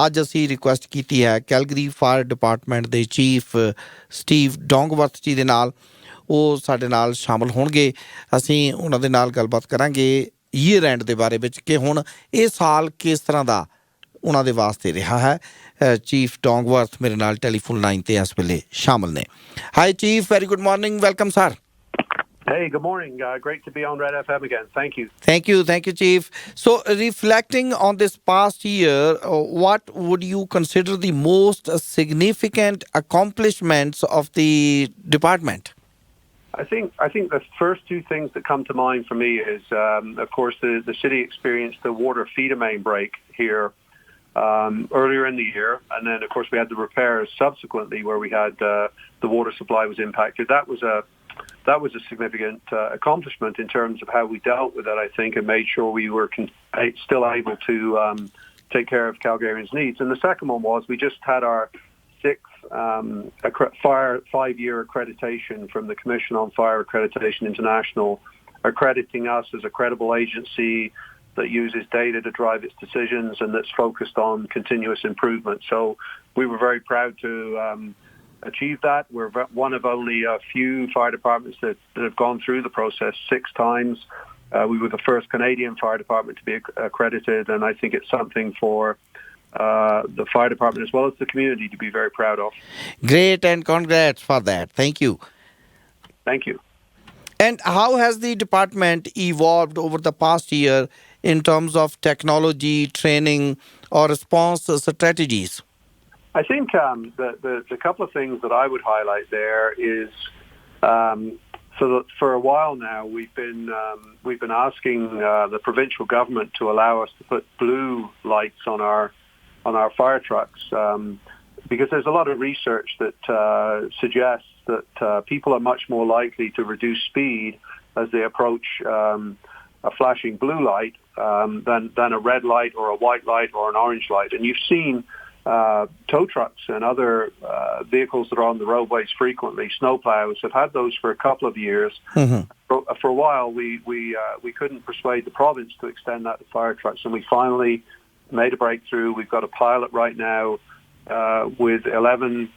ਅੱਜ ਅਸੀਂ ਰਿਕੁਐਸਟ ਕੀਤੀ ਹੈ ਕੈਲਗਰੀ ਫਾਇਰ ਡਿਪਾਰਟਮੈਂਟ ਦੇ ਚੀਫ ਸਟੀਵ ਡੋਂਗਵਰਥ ਜੀ ਦੇ ਨਾਲ। ਉਹ ਸਾਡੇ ਨਾਲ ਸ਼ਾਮਲ ਹੋਣਗੇ। ਅਸੀਂ ਉਹਨਾਂ ਦੇ ਨਾਲ ਗੱਲਬਾਤ ਕਰਾਂਗੇ ਈਅਰ ਐਂਡ ਦੇ ਬਾਰੇ ਵਿੱਚ ਕਿ ਹੁਣ ਇਹ ਸਾਲ ਕਿਸ ਤਰ੍ਹਾਂ ਦਾ ਉਹਨਾਂ ਦੇ ਵਾਸਤੇ ਰਿਹਾ ਹੈ। ਚੀਫ ਡੋਂਗਵਰਥ ਮੇਰੇ ਨਾਲ ਟੈਲੀਫੋਨ ਲਾਈਨ 'ਤੇ ਇਸ ਵੇਲੇ ਸ਼ਾਮਲ ਨੇ। High chief, very good morning, welcome sir. Hey, good morning. Great to be on Red FM again. Thank you. Thank you, Chief. So, reflecting on this past year, what would you consider the most significant accomplishments of the department? I think the first two things that come to mind for me is, of course, the city experienced the water feeder main break here earlier in the year, and then, of course, we had the repairs subsequently where we had the water supply was impacted. That was a significant accomplishment in terms of how we dealt with it, I think, and made sure we were still able to take care of Calgarians' needs. And the second one was we just had our sixth 5-year accreditation from the Commission on Fire Accreditation International, accrediting us as a credible agency that uses data to drive its decisions and that's focused on continuous improvement. So we were very proud to achieve that. We're one of only a few fire departments that have gone through the process 6 times. We were the first Canadian fire department to be accredited, and I think it's something for the fire department as well as the community to be very proud of. Great, and congrats for that. Thank you. Thank you. And how has the department evolved over the past year in terms of technology, training, or response strategies? I think the couple of things that I would highlight there is so that for a while now we've been asking the provincial government to allow us to put blue lights on our fire trucks because there's a lot of research that suggests that people are much more likely to reduce speed as they approach a flashing blue light than a red light or a white light or an orange light. And you've seen tow trucks and other vehicles that are on the roadways frequently, snowplows, have had those for a couple of years. Mm-hmm. For a while, we couldn't persuade the province to extend that to fire trucks, and we finally made a breakthrough. We've got a pilot right now with 11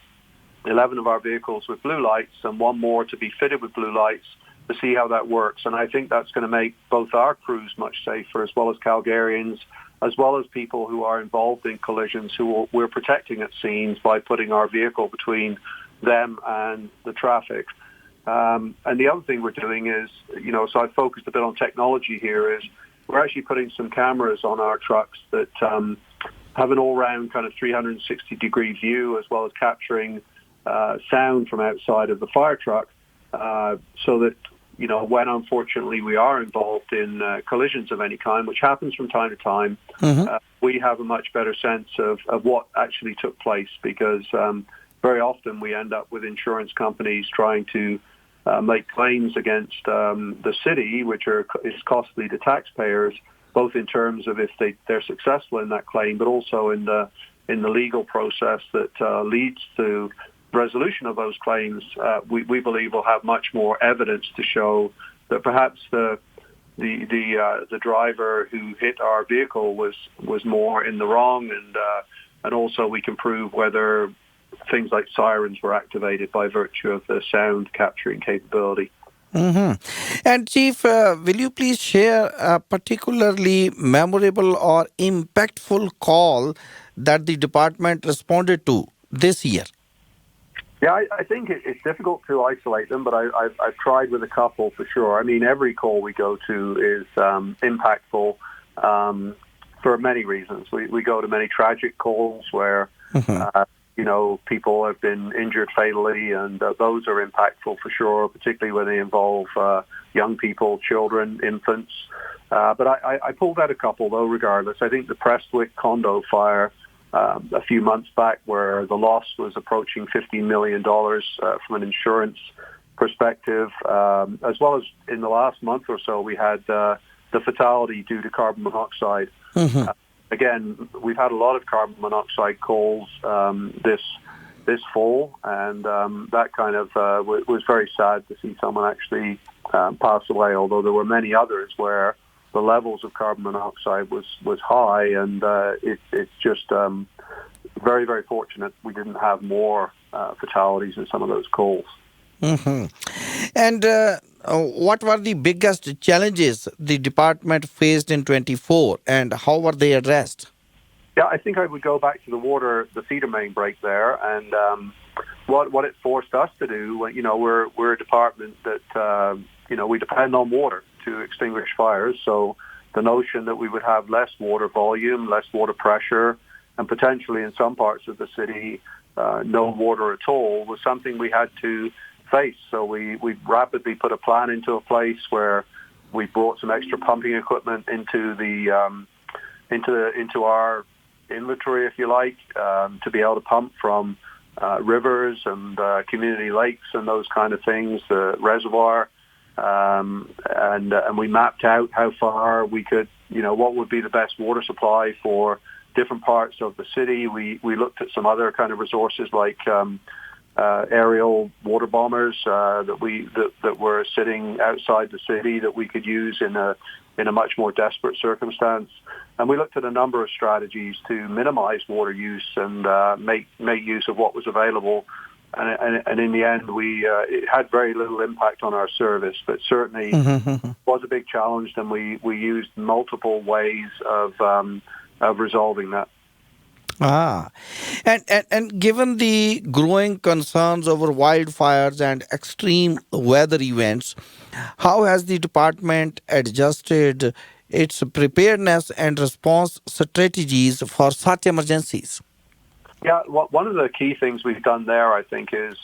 of our vehicles with blue lights and one more to be fitted with blue lights to see how that works. And I think that's going to make both our crews much safer as well as Calgarians, as well as people who are involved in collisions who we're protecting at scenes by putting our vehicle between them and the traffic. And the other thing we're doing is, so I focused a bit on technology here, is we're actually putting some cameras on our trucks that have an all-round kind of 360-degree view, as well as capturing sound from outside of the fire truck, so that when unfortunately we are involved in collisions of any kind, which happens from time to time, mm-hmm. We have a much better sense of what actually took place, because very often we end up with insurance companies trying to make claims against the city, which is costly to taxpayers, both in terms of if they're successful in that claim, but also in the legal process that leads to resolution of those claims. We believe we'll have much more evidence to show that perhaps the driver who hit our vehicle was more in the wrong, and also we can prove whether things like sirens were activated by virtue of the sound capturing capability. Mm-hmm. And Chief, will you please share a particularly memorable or impactful call that the department responded to this year? Yeah, I think it's difficult to isolate them, but I've tried with a couple for sure. I mean, every call we go to is impactful for many reasons. We go to many tragic calls where, mm-hmm. People have been injured fatally, and those are impactful for sure, particularly when they involve young people, children, infants. But I pulled out a couple, though, regardless. I think the Prestwick condo fire a few months back, where the loss was approaching $15 million from an insurance perspective, as well as in the last month or so, we had the fatality due to carbon monoxide. Mm-hmm. Again, we've had a lot of carbon monoxide calls this fall, and that kind of was very sad to see someone actually pass away, although there were many others where the levels of carbon monoxide was high, and it's just very, very fortunate we didn't have more fatalities in some of those coals. Mm-hmm. And what were the biggest challenges the department faced in 24, and how were they addressed? Yeah, I think I would go back to the feeder main break there, and what it forced us to do. We're a department that we depend on water to extinguish fires. So the notion that we would have less water volume, less water pressure, and potentially in some parts of the city no water at all was something we had to face. So we rapidly put a plan into place where we brought some extra pumping equipment into our inventory, if you like, to be able to pump from rivers and community lakes and those kind of things, the reservoir, and we mapped out how far we could, what would be the best water supply for different parts of the city. We looked at some other kind of resources like aerial water bombers that were sitting outside the city that we could use in a much more desperate circumstance. And we looked at a number of strategies to minimize water use and make use of what was available. And in the end, it had very little impact on our service, but certainly was a big challenge. And we used multiple ways of resolving that. And given the growing concerns over wildfires and extreme weather events, how has the department adjusted its preparedness and response strategies for such emergencies? Yeah, one of the key things we've done there, I think, is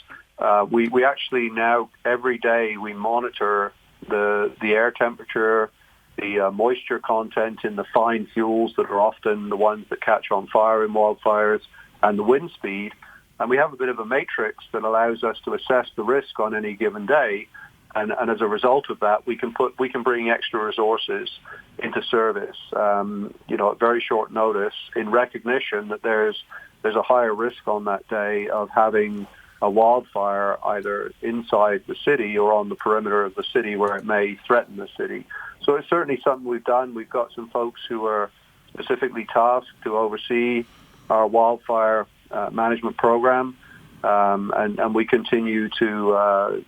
we actually now every day we monitor the air temperature, the moisture content in the fine fuels that are often the ones that catch on fire in wildfires, and the wind speed. And we have a bit of a matrix that allows us to assess the risk on any given day. And as a result of that, we can bring extra resources into service, at very short notice, in recognition that there's a higher risk on that day of having a wildfire either inside the city or on the perimeter of the city where it may threaten the city. So it's certainly something we've done. We've got some folks who are specifically tasked to oversee our wildfire management program, and we continue to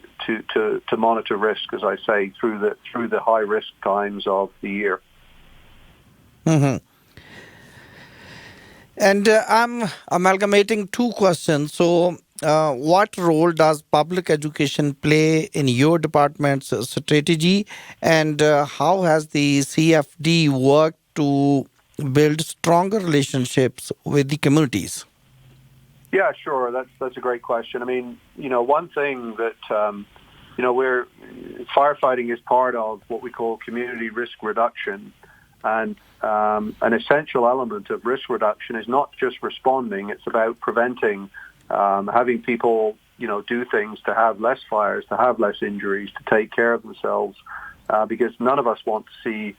monitor risk, as I say, through the high risk times of the year. Mm-hmm. And I'm amalgamating two questions. So, what role does public education play in your department's strategy, and how has the CFD worked to build stronger relationships with the communities? Yeah, sure. That's a great question. I mean, one thing that firefighting is part of what we call community risk reduction. And an essential element of risk reduction is not just responding, it's about preventing, having people, do things to have less fires, to have less injuries, to take care of themselves, because none of us want to see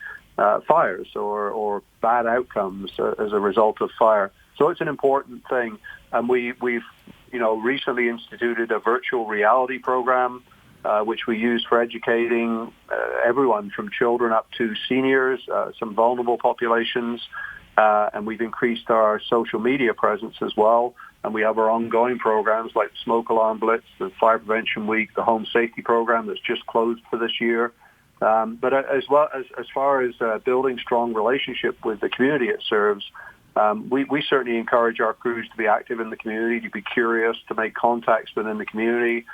fires or bad outcomes as a result of fire. So it's an important thing. And we've recently instituted a virtual reality program, which we use for educating everyone from children up to seniors, some vulnerable populations, and we've increased our social media presence as well. And we have our ongoing programs like the Smoke Alarm Blitz, the Fire Prevention Week, the Home Safety Program that's just closed for this year. But as far as building strong relationship with the community it serves, we certainly encourage our crews to be active in the community, to be curious, to make contacts within the community.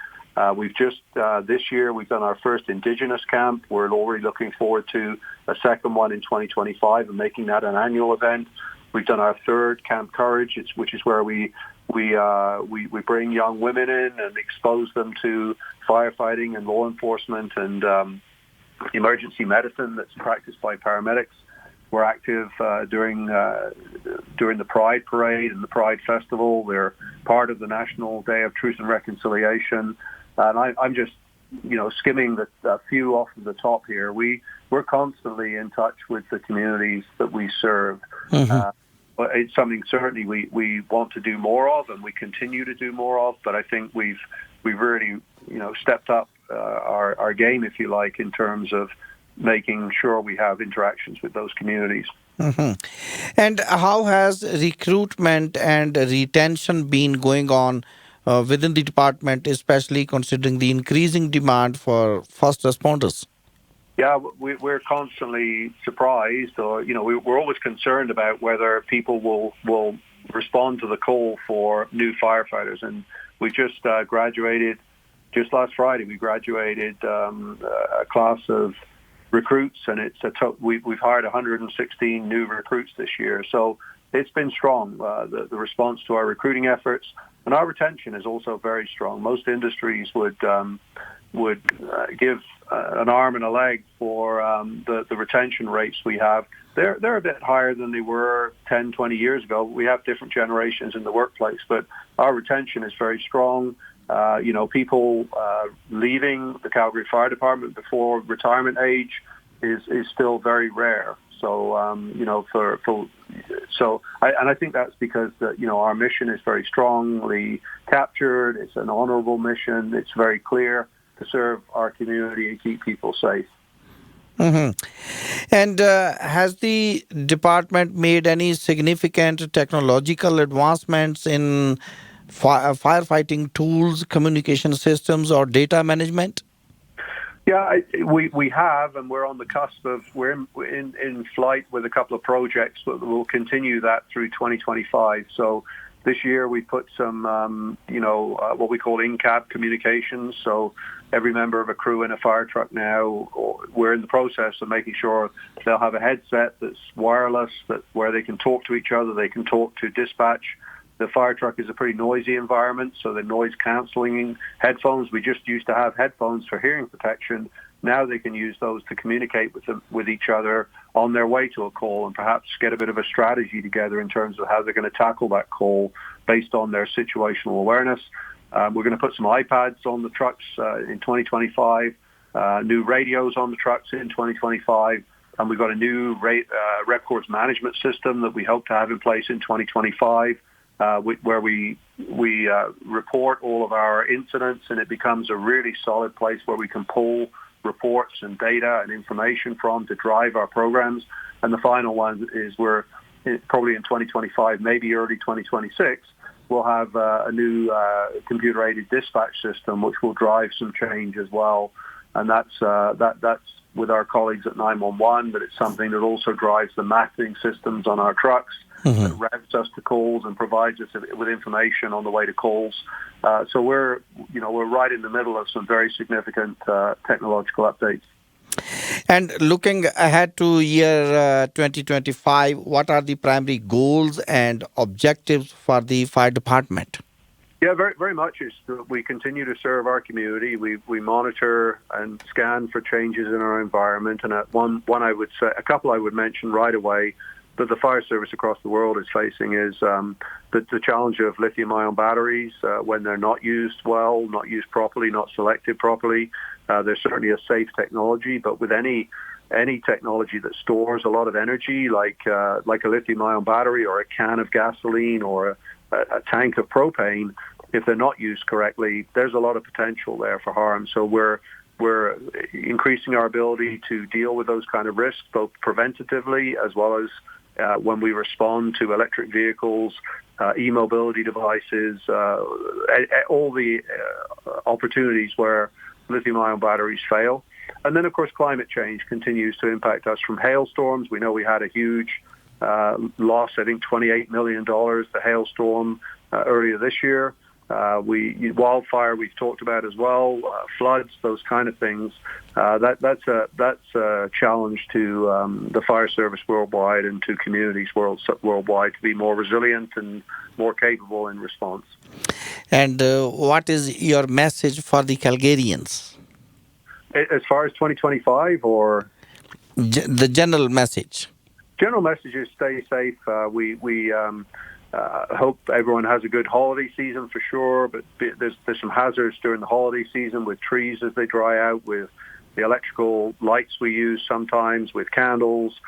We've just, this year, we've done our first Indigenous camp. We're already looking forward to a second one in 2025 and making that an annual event. We've done our third Camp Courage, which is where we bring young women in and expose them to firefighting and law enforcement and emergency medicine that's practiced by paramedics. We're active during the Pride Parade and the Pride Festival. We're part of the National Day of Truth and Reconciliation. And I'm just, skimming a few off of the top here. We're constantly in touch with the communities that we serve. Mm-hmm. But it's something certainly we want to do more of, and we continue to do more of. But I think we've really, stepped up our game, if you like, in terms of making sure we have interactions with those communities. Mhm. And how has recruitment and retention been going on within the department, especially considering the increasing demand for first responders? Yeah, we're constantly surprised, or we're always concerned about whether people will respond to the call for new firefighters. And we just graduated just last Friday. We graduated a class of recruits, and we've hired 116 new recruits this year. So it's been strong, the response to our recruiting efforts, and our retention is also very strong. Most industries would give an arm and a leg for the retention rates we have. They're a bit higher than they were 10, 20 years ago. We have different generations in the workplace, but our retention is very strong. People leaving the Calgary Fire Department before retirement age is still very rare. So, I think that's because our mission is very strongly captured. It's an honorable mission. It's very clear to serve our community and keep people safe. Mm-hmm. And has the department made any significant technological advancements in firefighting tools, communication systems, or data management? Yeah, we have, and we're on the cusp of, we're in flight with a couple of projects, but we'll continue that through 2025. So this year we put some, what we call in-cab communications. So every member of a crew in a fire truck now, we're in the process of making sure they'll have a headset that's wireless, where they can talk to each other, they can talk to dispatch. The fire truck is a pretty noisy environment, so the noise cancelling headphones, we just used to have headphones for hearing protection. Now they can use those to communicate with each other on their way to a call, and perhaps get a bit of a strategy together in terms of how they're going to tackle that call based on their situational awareness. We're going to put some iPads on the trucks in 2025, new radios on the trucks in 2025, and we've got a new records management system that we hope to have in place in 2025. Where we report all of our incidents, and it becomes a really solid place where we can pull reports and data and information from to drive our programs. And the final one is we're probably in 2025, maybe early 2026, we'll have a new computer-aided dispatch system, which will drive some change as well. And that's with our colleagues at 911, but it's something that also drives the mapping systems on our trucks. Mm-hmm. That routes us to calls and provides us with information on the way to calls. So we're right in the middle of some very significant technological updates. And looking ahead to year 2025, what are the primary goals and objectives for the fire department? Yeah, very, very much. We continue to serve our community. We monitor and scan for changes in our environment. And one I would say, a couple I would mention right away, that the fire service across the world is facing is the challenge of lithium-ion batteries when they're not used well, not used properly, not selected properly. They're certainly a safe technology, but with any technology that stores a lot of energy, like a lithium-ion battery or a can of gasoline or a tank of propane, if they're not used correctly, there's a lot of potential there for harm. So we're increasing our ability to deal with those kind of risks, both preventatively as well as when we respond to electric vehicles, e-mobility devices, all the opportunities where lithium-ion batteries fail. And then, of course, climate change continues to impact us from hailstorms. We know we had a huge loss, I think $28 million, the hailstorm earlier this year. Wildfire we've talked about as well, floods, those kind of things. That's a challenge to the fire service worldwide and to communities worldwide to be more resilient and more capable in response. And what is your message for the Calgarians? As far as 2025 or? The general message. General message is stay safe. We hope everyone has a good holiday season for sure, but there's some hazards during the holiday season with trees as they dry out, with the electrical lights we use sometimes, with candles.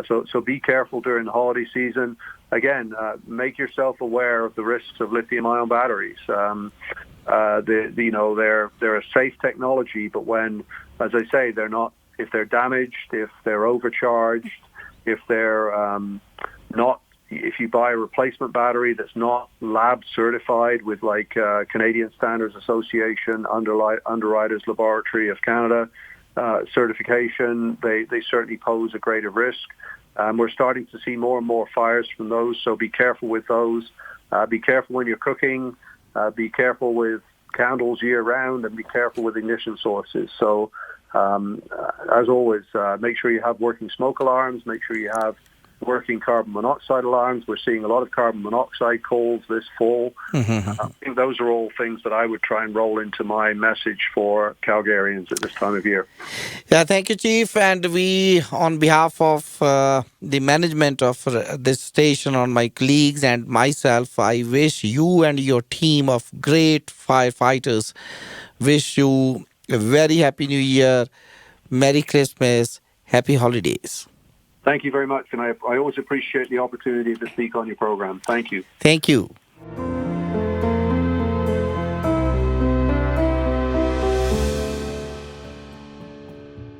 So be careful during the holiday season. Again, make yourself aware of the risks of lithium-ion batteries. They're a safe technology, but when, as I say, they're not if they're damaged, if they're overcharged, if they're not. If you buy a replacement battery that's not lab certified with Canadian Standards Association, Underwriters Laboratory of Canada certification, they certainly pose a greater risk. We're starting to see more and more fires from those, so be careful with those. Be careful when you're cooking. Be careful with candles year-round, and be careful with ignition sources. So, as always, make sure you have working smoke alarms. Make sure you have working carbon monoxide alarms. We're seeing a lot of carbon monoxide calls this fall. I think those are all things that I would try and roll into my message for Calgarians at this time of year. Yeah, thank you, Chief. And we, on behalf of the management of this station, on my colleagues and myself, I wish you and your team of great firefighters, wish you a very happy New Year, Merry Christmas, Happy Holidays. Thank you very much, and I always appreciate the opportunity to speak on your program. Thank you. Thank you.